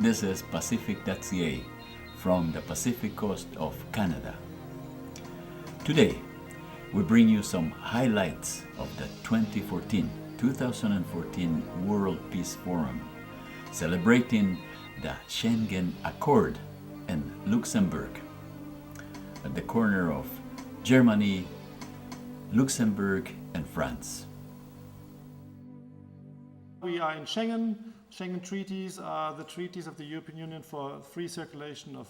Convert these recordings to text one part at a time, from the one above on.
This is Pacific.ca from the Pacific coast of Canada. Today, we bring you some highlights of the 2014 World Peace Forum, celebrating the Schengen Accord in Luxembourg, at the corner of Germany, Luxembourg, and France. We are in Schengen. Schengen treaties are the treaties of the European Union for free circulation of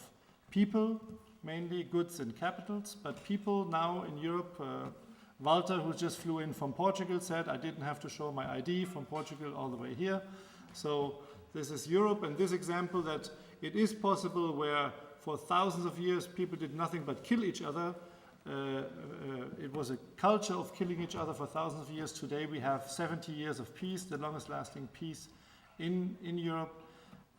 people, mainly goods and capitals, but people now in Europe. Walter, who just flew in from Portugal, said I didn't have to show my ID from Portugal all the way here. So this is Europe, and this example that it is possible where for thousands of years people did nothing but kill each other. It was a culture of killing each other for thousands of years. Today we have 70 years of peace, the longest lasting peace in Europe.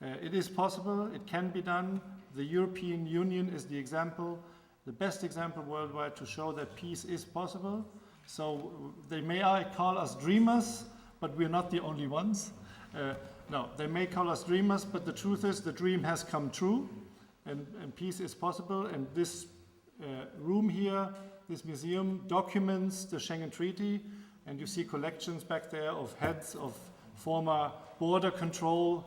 It is possible, it can be done. The European Union is the example, the best example worldwide to show that peace is possible. So they may call us dreamers, but we're not the only ones. No, they may call us dreamers, but the truth is the dream has come true, and peace is possible. And this room here, this museum, documents the Schengen Treaty, and you see collections back there of heads of former border control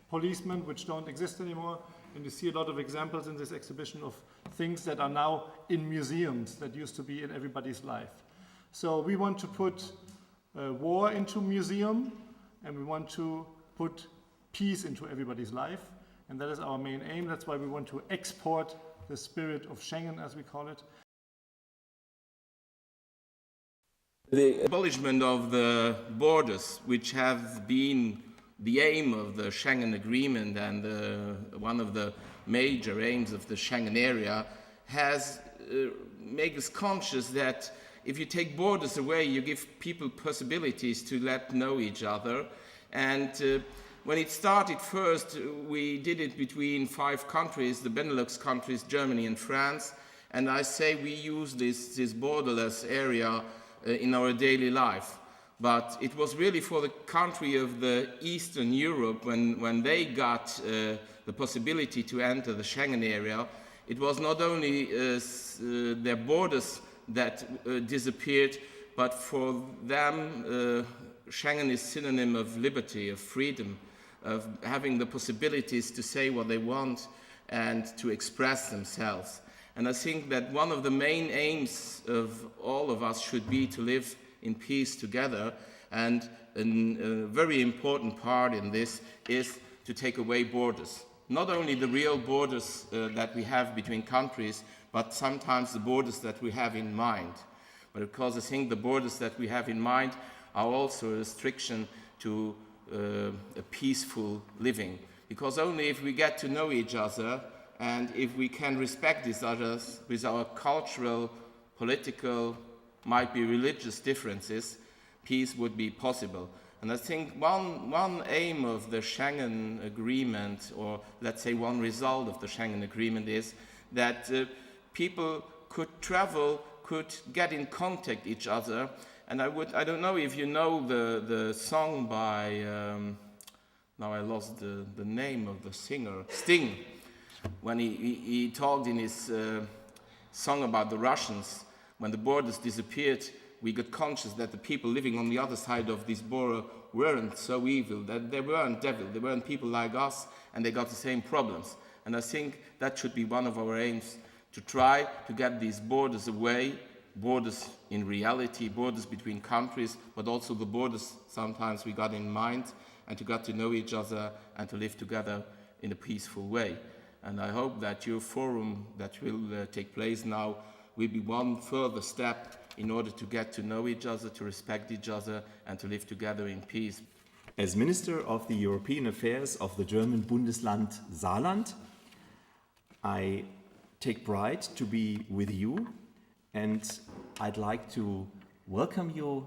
policemen, which don't exist anymore. And you see a lot of examples in this exhibition of things that are now in museums that used to be in everybody's life. So we want to put war into museum, and we want to put peace into everybody's life. And that is our main aim. That's why we want to export the spirit of Schengen, as we call it. The abolishment of the borders, which have been the aim of the Schengen Agreement and one of the major aims of the Schengen area, has made us conscious that if you take borders away, you give people possibilities to know each other. And when it started first, we did it between 5 countries, the Benelux countries, Germany and France. And I say we use this borderless area in our daily life. But it was really for the country of the Eastern Europe, when they got the possibility to enter the Schengen area, it was not only their borders that disappeared, but for them Schengen is synonym of liberty, of freedom, of having the possibilities to say what they want and to express themselves. And I think that one of the main aims of all of us should be to live in peace together, and a very important part in this is to take away borders. Not only the real borders that we have between countries, but sometimes the borders that we have in mind. But of course I think the borders that we have in mind are also a restriction to a peaceful living. Because only if we get to know each other and if we can respect each other with our cultural, political, might be religious differences, peace would be possible. And I think one aim of the Schengen Agreement, or let's say one result of the Schengen Agreement, is that people could travel, could get in contact with each other. And I don't know if you know the song by, now I lost the name of the singer, Sting, when he talked in his song about the Russians. When the borders disappeared, we got conscious that the people living on the other side of this border weren't so evil, that they weren't devil, they weren't people like us, and they got the same problems. And I think that should be one of our aims, to try to get these borders away, borders in reality, borders between countries, but also the borders sometimes we got in mind, and to get to know each other and to live together in a peaceful way. And I hope that your forum that will take place now will be one further step in order to get to know each other, to respect each other, and to live together in peace. As Minister of the European Affairs of the German Bundesland Saarland, I take pride to be with you, and I'd like to welcome you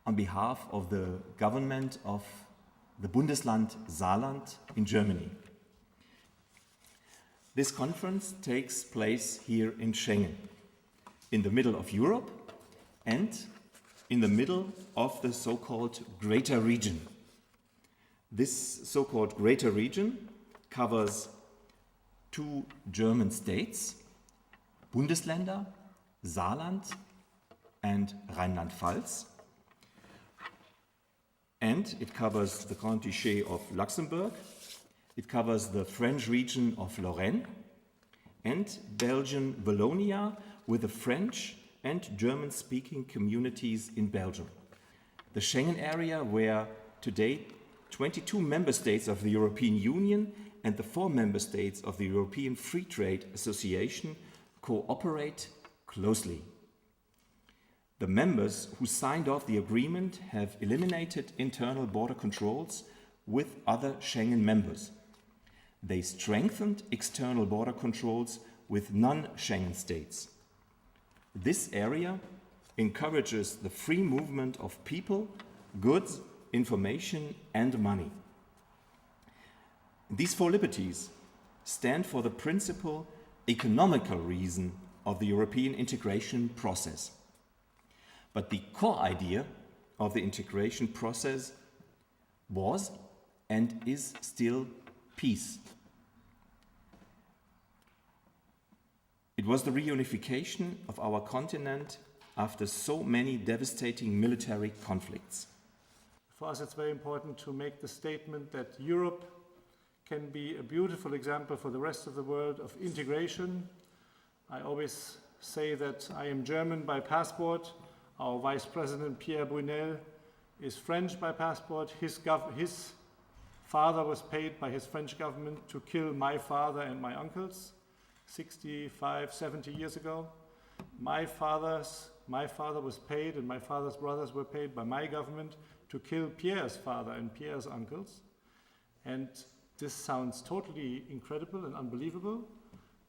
on behalf of the government of the Bundesland Saarland in Germany. This conference takes place here in Schengen, in the middle of Europe and in the middle of the so-called Greater Region. This so-called Greater Region covers 2 German states, Bundesländer, Saarland and Rheinland-Pfalz. And it covers the Grand Duchy of Luxembourg, it covers the French region of Lorraine, and Belgian Wallonia with the French and German-speaking communities in Belgium. The Schengen area, where today 22 member states of the European Union and the 4 member states of the European Free Trade Association cooperate closely. The members who signed off the agreement have eliminated internal border controls with other Schengen members. They strengthened external border controls with non-Schengen states. This area encourages the free movement of people, goods, information and money. These 4 liberties stand for the principal economical reason of the European integration process. But the core idea of the integration process was and is still peace. It was the reunification of our continent after so many devastating military conflicts. For us, it's very important to make the statement that Europe can be a beautiful example for the rest of the world of integration. I always say that I am German by passport. Our Vice President, Pierre Brunel, is French by passport. His father was paid by his French government to kill my father and my uncles 65, 70 years ago. My father was paid, and my father's brothers were paid by my government to kill Pierre's father and Pierre's uncles. And this sounds totally incredible and unbelievable,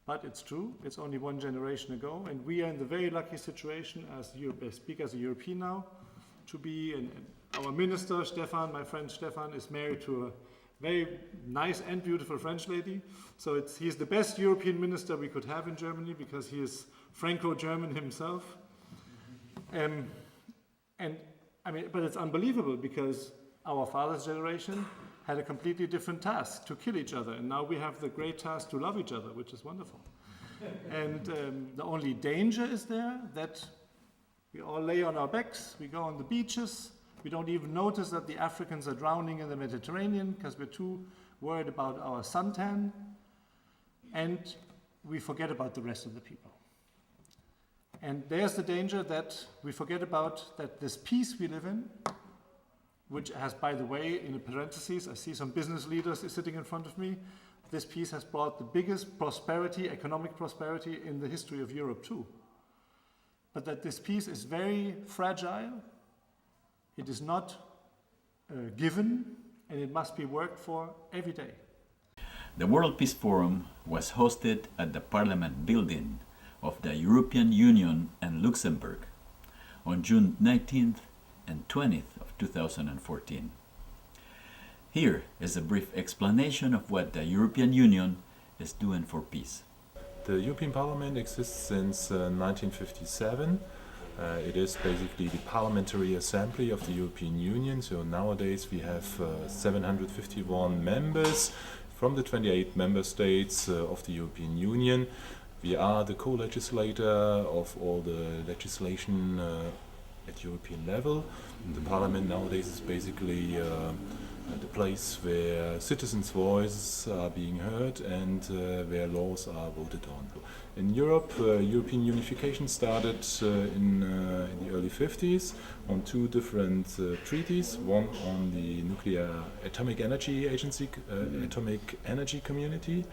but it's true. It's only 1 generation ago, and we are in the very lucky situation, as I speak as a European now, to be, our minister, Stefan, my friend Stefan, is married to a very nice and beautiful French lady. So he's the best European minister we could have in Germany, because he is Franco-German himself. But it's unbelievable, because our father's generation had a completely different task, to kill each other, and now we have the great task to love each other, which is wonderful. And the only danger is there that we all lay on our backs, we go on the beaches, we don't even notice that the Africans are drowning in the Mediterranean because we're too worried about our suntan, and we forget about the rest of the people. And there's the danger that we forget about that this peace we live in, which has, by the way, in the parentheses, I see some business leaders sitting in front of me, this peace has brought the biggest prosperity, economic prosperity in the history of Europe too. But that this peace is very fragile, it is not given, and it must be worked for every day. The World Peace Forum was hosted at the Parliament building of the European Union and Luxembourg on June 19th and 20th of 2014. Here is a brief explanation of what the European Union is doing for peace. The European Parliament exists since 1957. It is basically the Parliamentary Assembly of the European Union. So nowadays we have 751 members from the 28 member states of the European Union. We are the co-legislator of all the legislation at European level. The Parliament nowadays is basically the place where citizens' voices are being heard and where laws are voted on. In Europe, European unification started in the early 50s on 2 different treaties, one on the Nuclear Atomic Energy Agency, Atomic Energy Community,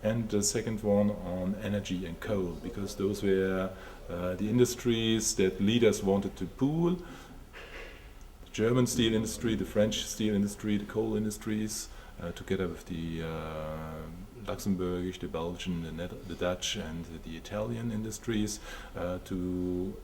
and the second one on energy and coal, because those were the industries that leaders wanted to pool. The German steel industry, the French steel industry, the coal industries, together with the Luxembourgish, the Belgian, the Dutch and the Italian industries, to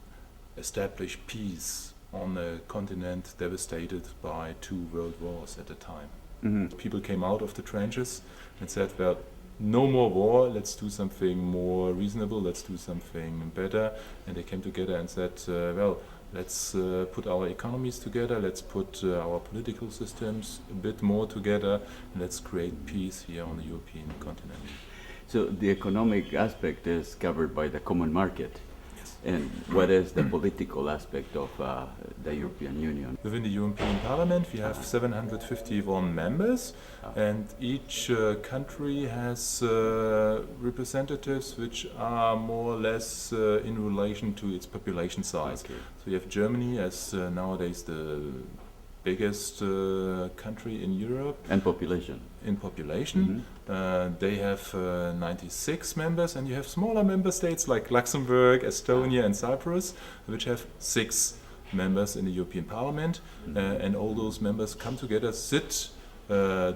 establish peace on a continent devastated by 2 world wars at the time. Mm-hmm. People came out of the trenches and said, well, no more war, let's do something more reasonable, let's do something better. And they came together and said, well, let's put our economies together, let's put our political systems a bit more together, and let's create peace here on the European continent. So the economic aspect is covered by the common market. And what is the political aspect of the European Union? Within the European Parliament, we have 751 members, and each country has representatives which are more or less in relation to its population size. Okay. So you have Germany as nowadays the biggest country in Europe. And population. In population. They have 96 members, and you have smaller member states like Luxembourg, Estonia and Cyprus, which have 6 members in the European Parliament, and all those members come together,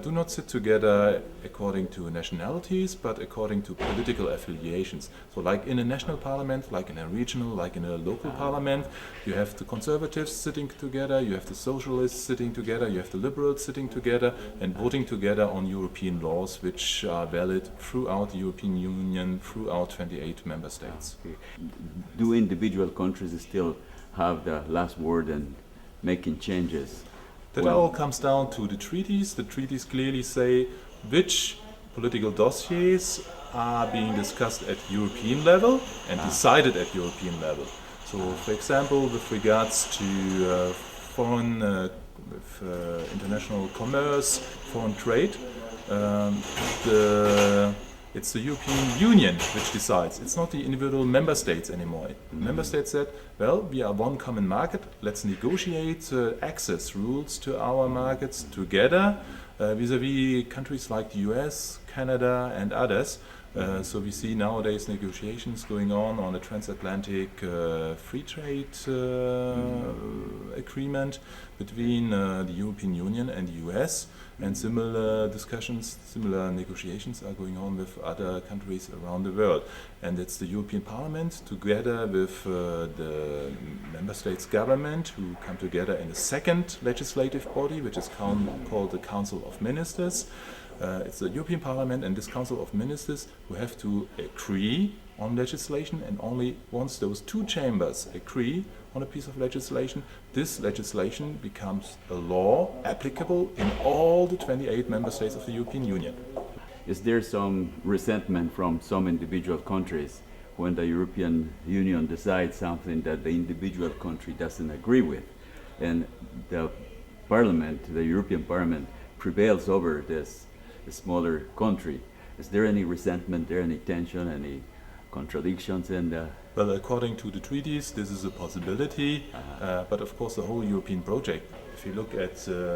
do not sit together according to nationalities, but according to political affiliations. So like in a national parliament, like in a regional, like in a local parliament, you have the conservatives sitting together, you have the socialists sitting together, you have the liberals sitting together and voting together on European laws which are valid throughout the European Union, throughout 28 member states. Okay. Do individual countries still have the last word in making changes? That all comes down to the treaties. The treaties clearly say which political dossiers are being discussed at European level and decided at European level. So, for example, with regards to international commerce, foreign trade, it's the European Union which decides. It's not the individual member states anymore. Member states said, well, we are one common market, let's negotiate access rules to our markets together vis-à-vis countries like the US, Canada and others. So we see nowadays negotiations going on a transatlantic free trade agreement between the European Union and the US, and similar discussions, similar negotiations are going on with other countries around the world. And it's the European Parliament together with the member states government who come together in a second legislative body, which is called the Council of Ministers. It's the European Parliament and this Council of Ministers who have to agree on legislation, and only once those two chambers agree on a piece of legislation, this legislation becomes a law applicable in all the 28 member states of the European Union. Is there some resentment from some individual countries when the European Union decides something that the individual country doesn't agree with, and the Parliament, the European Parliament, prevails over this smaller country? Is there any resentment there, any tension, any contradictions in the... Well, according to the treaties, this is a possibility, but of course the whole European project, if you look at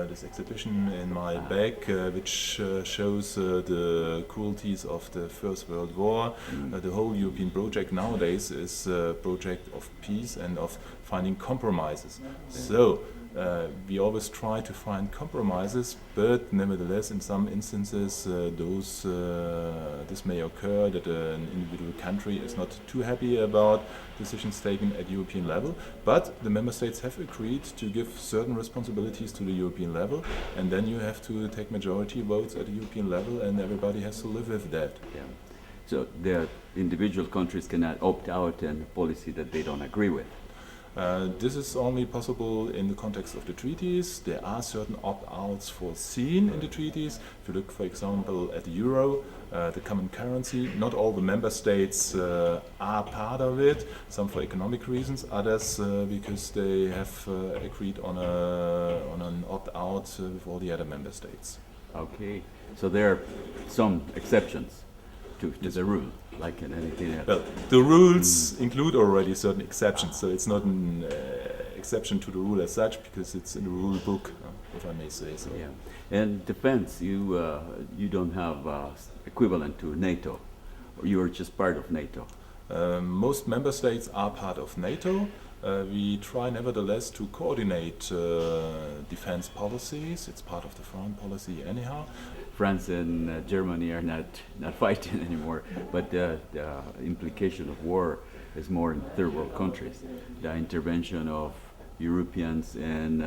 this exhibition in my bag, which shows the cruelties of the First World War, the whole European project nowadays is a project of peace and of finding compromises. So we always try to find compromises, but nevertheless, in some instances, this may occur that an individual country is not too happy about decisions taken at European level. But the member states have agreed to give certain responsibilities to the European level, and then you have to take majority votes at the European level, and everybody has to live with that. Yeah. So the individual countries cannot opt out in a policy that they don't agree with. This is only possible in the context of the treaties. There are certain opt-outs foreseen in the treaties. If you look, for example, at the euro, the common currency, not all the member states are part of it, some for economic reasons, others because they have agreed on an opt-out with all the other member states. Okay, so there are some exceptions to the rule, like in anything else. Well, the rules include already certain exceptions, so it's not an exception to the rule as such, because it's in the rule book, if I may say so. Yeah, and defense, you don't have equivalent to NATO, or you are just part of NATO. Most member states are part of NATO. We try nevertheless to coordinate defense policies. It's part of the foreign policy anyhow. France and Germany are not fighting anymore, but the implication of war is more in third world countries. The intervention of Europeans in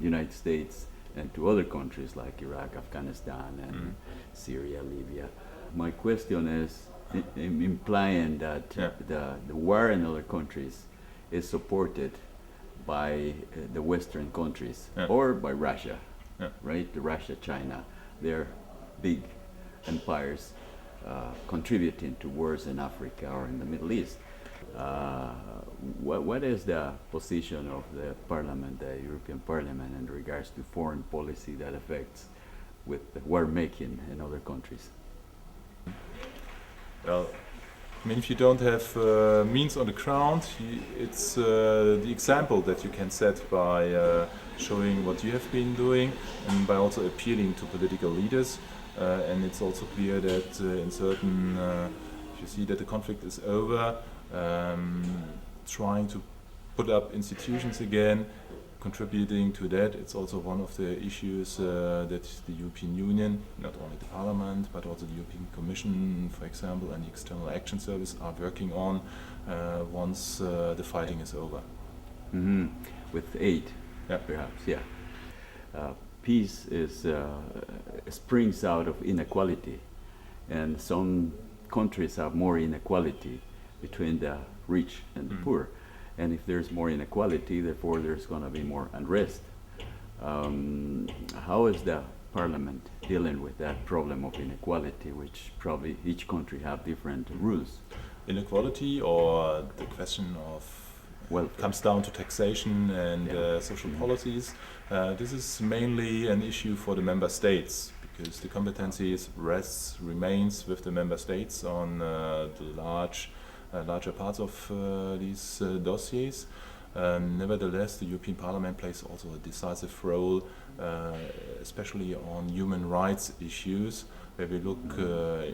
United States and to other countries like Iraq, Afghanistan, and Syria, Libya. My question is implying that the war in other countries is supported by the Western countries Yeah. or by Russia, Yeah. right? The Russia, China, they're big empires contributing to wars in Africa or in the Middle East. What is the position of the Parliament, the European Parliament, in regards to foreign policy that affects with war making in other countries? Well, I mean, if you don't have means on the ground, it's the example that you can set by showing what you have been doing and by also appealing to political leaders. And it's also clear that in certain, if you see that the conflict is over, trying to put up institutions again, contributing to that. It's also one of the issues that the European Union, not only the Parliament, but also the European Commission, for example, and the External Action Service are working on once the fighting is over. Mm-hmm. With aid, Yeah. perhaps, yeah. Peace is springs out of inequality, and some countries have more inequality between the rich and the poor. And if there's more inequality, therefore there's going to be more unrest. How is the Parliament dealing with that problem of inequality, which probably each country have different rules? Inequality, or the question of Welfare. comes down to taxation and Yeah. social policies. This is mainly an issue for the member states, because the competencies remains with the member states on the larger parts of these dossiers. Nevertheless, the European Parliament plays also a decisive role, especially on human rights issues, where we look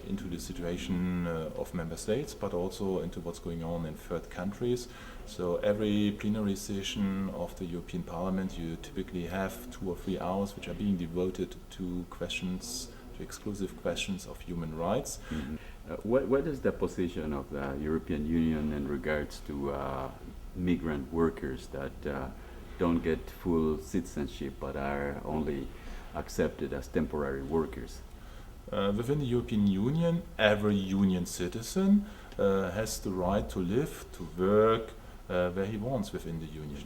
into the situation of member states, but also into what's going on in third countries. So every plenary session of the European Parliament, you typically have 2 or 3 hours which are being devoted to questions, to exclusive questions of human rights. Mm-hmm. What is the position of the European Union in regards to migrant workers that don't get full citizenship but are only accepted as temporary workers? Within the European Union, every union citizen has the right to live, to work where he wants within the union.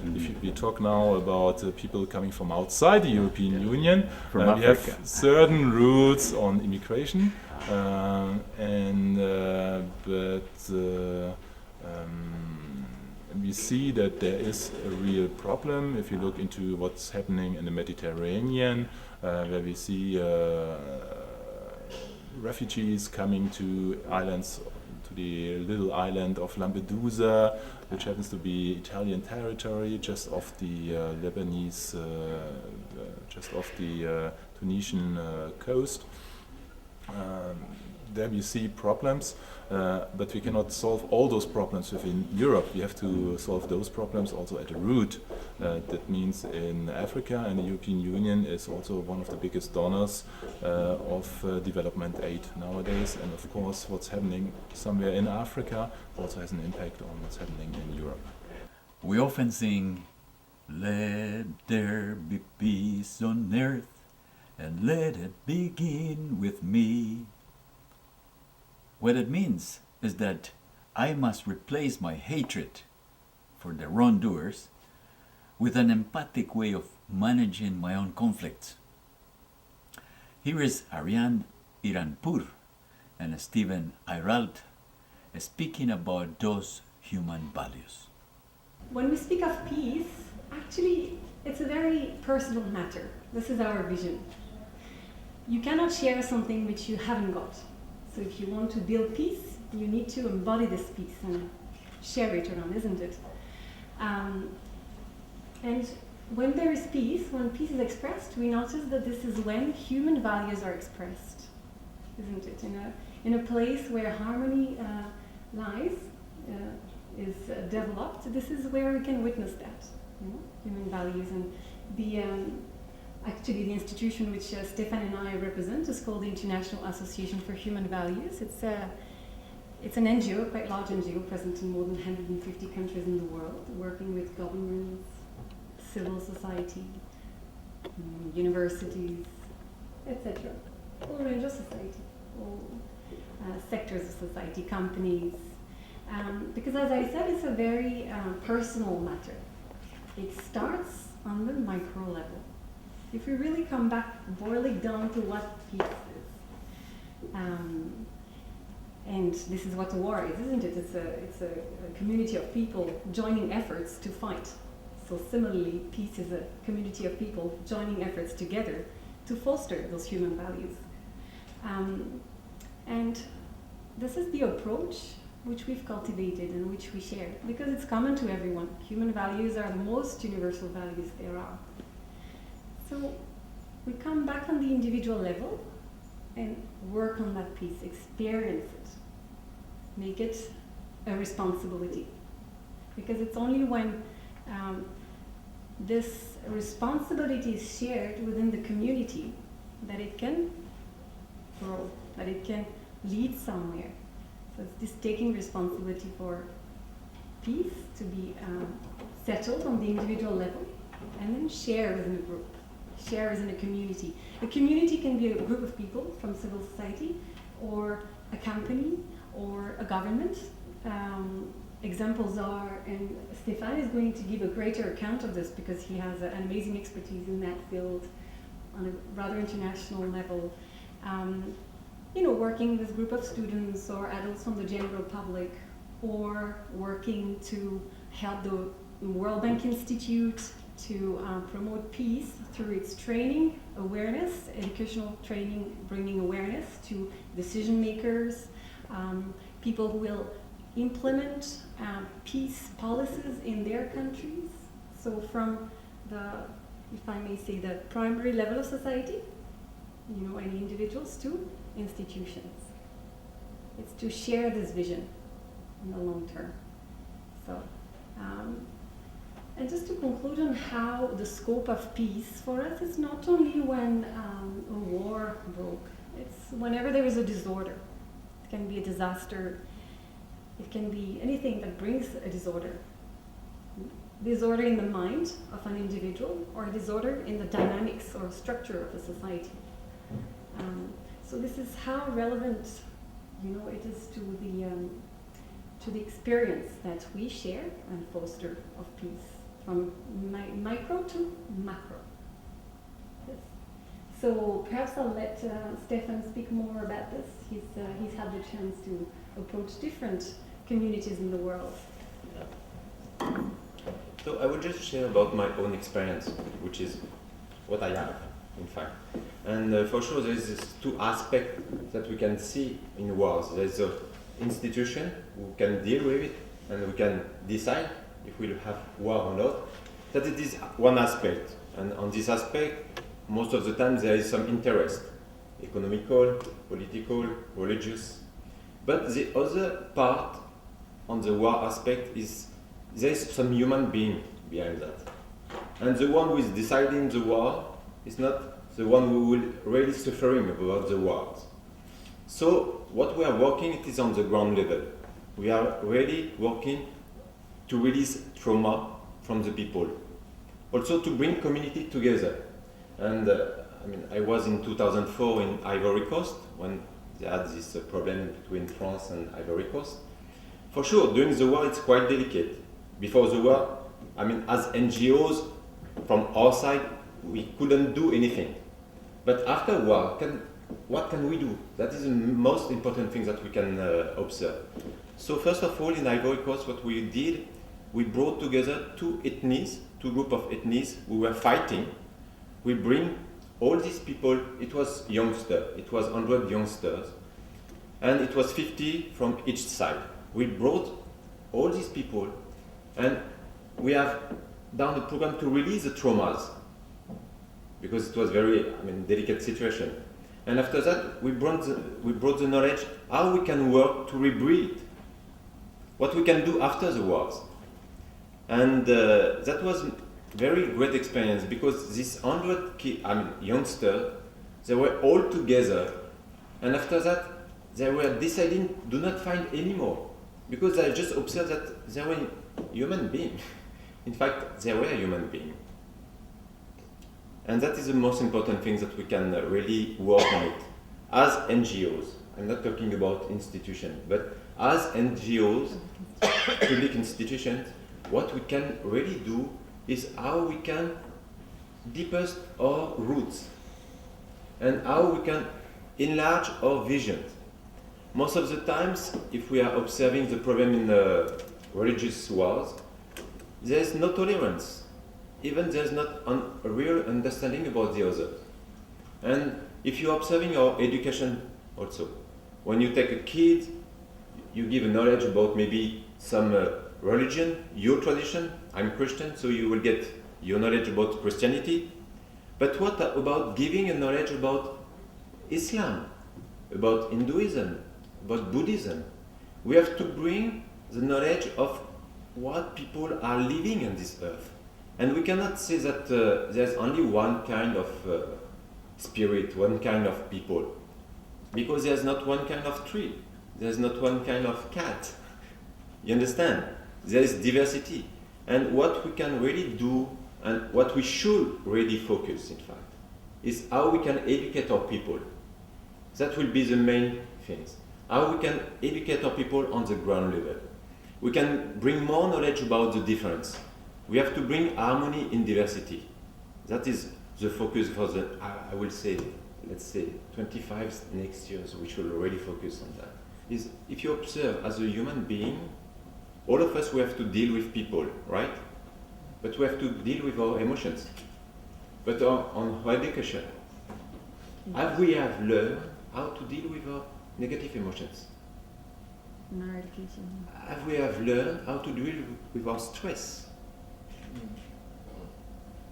Mm-hmm. If we talk now about people coming from outside the European Union, From we have Africa. certain rules on immigration, we see that there is a real problem if you look into what's happening in the Mediterranean, where we see refugees coming to islands, to the little island of Lampedusa, which happens to be Italian territory, just off the Lebanese, just off the Tunisian coast. There we see problems, but we cannot solve all those problems within Europe. We have to solve those problems also at the root. That means in Africa, and the European Union is also one of the biggest donors of development aid nowadays. And of course, what's happening somewhere in Africa also has an impact on what's happening in Europe. We often sing, "Let there be peace on earth, and let it begin with me." What it means is that I must replace my hatred for the wrongdoers with an empathic way of managing my own conflicts. Here is Ariane Iranpur and Stephen Eiralt speaking about those human values. When we speak of peace, actually it's a very personal matter. This is our vision. You cannot share something which you haven't got. So if you want to build peace, you need to embody this peace and share it around, isn't it? And when there is peace, when peace is expressed, we notice that this is when human values are expressed, isn't it? In a place where harmony lies, is developed, this is where we can witness that, you know? Human values. And actually the institution which Stefan and I represent is called the International Association for Human Values. It's an NGO, quite large NGO, present in more than 150 countries in the world, working with governments, civil society, universities, etc. All range of society, all sectors of society, companies. Because as I said, it's a very personal matter. It starts on the micro level. If we really come back, boil it down to what peace is. And this is what the war is, isn't it? It's a community of people joining efforts to fight. So similarly, peace is a community of people joining efforts together to foster those human values. And this is the approach which we've cultivated and which we share, because it's common to everyone. Human values are the most universal values there are. So we come back on the individual level and work on that peace, experience it, make it a responsibility. Because it's only when this responsibility is shared within the community that it can grow, that it can lead somewhere. So it's this taking responsibility for peace to be settled on the individual level, and then share within a group, share within a community. A community can be a group of people from civil society, or a company, or a government. Examples are, and Stéphane is going to give a greater account of this because he has an amazing expertise in that field on a rather international level. Working with a group of students or adults from the general public, or working to help the World Bank Institute to promote peace through its training, awareness, educational training, bringing awareness to decision makers, people who will implement peace policies in their countries. So from the, if I may say, the primary level of society, any individuals, to institutions. It's to share this vision in the long term. So, and just to conclude on how the scope of peace for us is not only when a war broke, it's whenever there is a disorder. It can be a disaster, it can be anything that brings a disorder. Disorder in the mind of an individual, or a disorder in the dynamics or structure of a society. So this is how relevant, it is to the experience that we share and foster of peace, from micro to macro. Yes. So perhaps I'll let Stéphane speak more about this. He's had the chance to approach different communities in the world. So I will just share about my own experience, which is what I have, in fact. And for sure, there is these two aspects that we can see in wars. There is an institution who can deal with it, and we can decide if we'll have war or not. That it is one aspect, and on this aspect, most of the time there is some interest, economical, political, religious. But the other part on the war aspect is there is some human being behind that. And the one who is deciding the war is not the one who will really suffering about the wars. So what we are working, it is on the ground level. We are really working to release trauma from the people. Also to bring community together. And I was in 2004 in Ivory Coast when they had this problem between France and Ivory Coast. For sure, during the war it's quite delicate. Before the war, as NGOs from our side, we couldn't do anything. But after war, what can we do? That is the most important thing that we can observe. So first of all, in Ivory Coast, what we did, we brought together two groups of ethnies who were fighting. We bring all these people, it was youngsters, it was 100 youngsters, and it was 50 from each side. We brought all these people, and we have done a program to release the traumas, because it was very delicate situation. And after that, we brought the knowledge how we can work to rebreathe, what we can do after the wars. And that was very great experience, because these 100 youngsters, they were all together, and after that, they were deciding do not fight anymore, because I just observed that they were human beings. In fact, they were human beings. And that is the most important thing that we can really work on it. As NGOs, I'm not talking about institutions, but as NGOs, public institutions, what we can really do is how we can deepen our roots and how we can enlarge our vision. Most of the times, if we are observing the problem in the religious wars, there is no tolerance. Even there is not a real understanding about the other. And if you're observing our education also, when you take a kid, you give a knowledge about maybe some religion, your tradition. I'm Christian, so you will get your knowledge about Christianity. But what about giving a knowledge about Islam, about Hinduism, about Buddhism? We have to bring the knowledge of what people are living on this earth. And we cannot say that there's only one kind of spirit, one kind of people. Because there's not one kind of tree. There's not one kind of cat. You understand? There is diversity. And what we can really do, and what we should really focus, in fact, is how we can educate our people. That will be the main things. How we can educate our people on the ground level. We can bring more knowledge about the difference. We have to bring harmony in diversity. That is the focus for the, I will say, let's say 25 next years, we should already focus on that. Is if you observe as a human being, all of us, we have to deal with people, right? But we have to deal with our emotions. But on our education, have we learned how to deal with our negative emotions? In our education. Have we learned how to deal with our stress?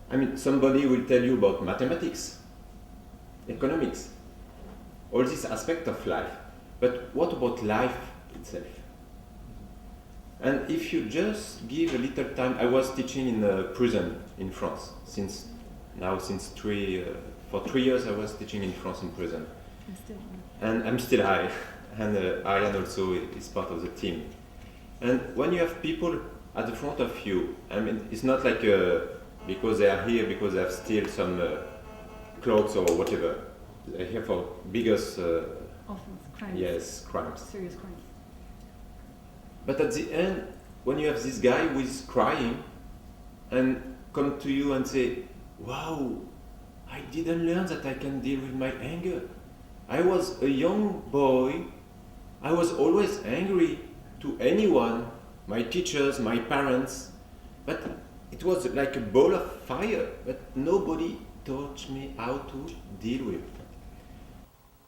I mean, somebody will tell you about mathematics, economics, all these aspects of life. But what about life itself? And if you just give a little time, I was teaching in a prison in France for 3 years I was teaching in France in prison. And I'm still high, and Ariane also is part of the team. And when you have people at the front of you, I mean, it's not like because they are here because they have still some clothes or whatever. They're here for biggest Offense, crimes. Yes, crimes. Serious crimes. But at the end, when you have this guy who is crying and come to you and say, wow, I didn't learn that I can deal with my anger. I was a young boy. I was always angry to anyone, my teachers, my parents. But it was like a ball of fire. But nobody taught me how to deal with it.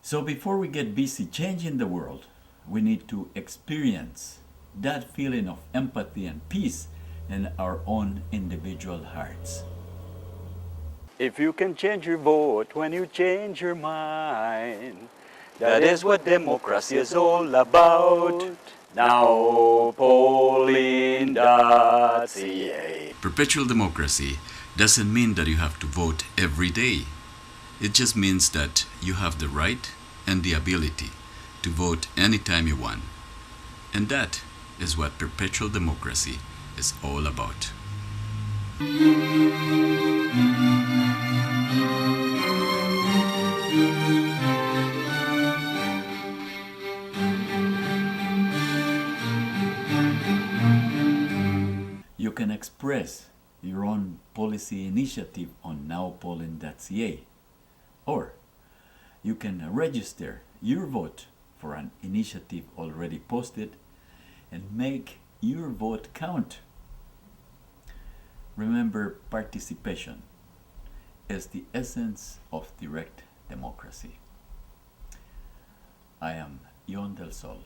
So before we get busy changing the world, we need to experience that feeling of empathy and peace in our own individual hearts. If you can change your vote when you change your mind, that is what democracy is all about. Now polling.ca. Perpetual democracy doesn't mean that you have to vote every day. It just means that you have the right and the ability to vote anytime you want. And that is what perpetual democracy is all about. You can express your own policy initiative on nowpolling.ca, or you can register your vote for an initiative already posted and make your vote count. Remember, participation is the essence of direct democracy. I am Ion del Sol.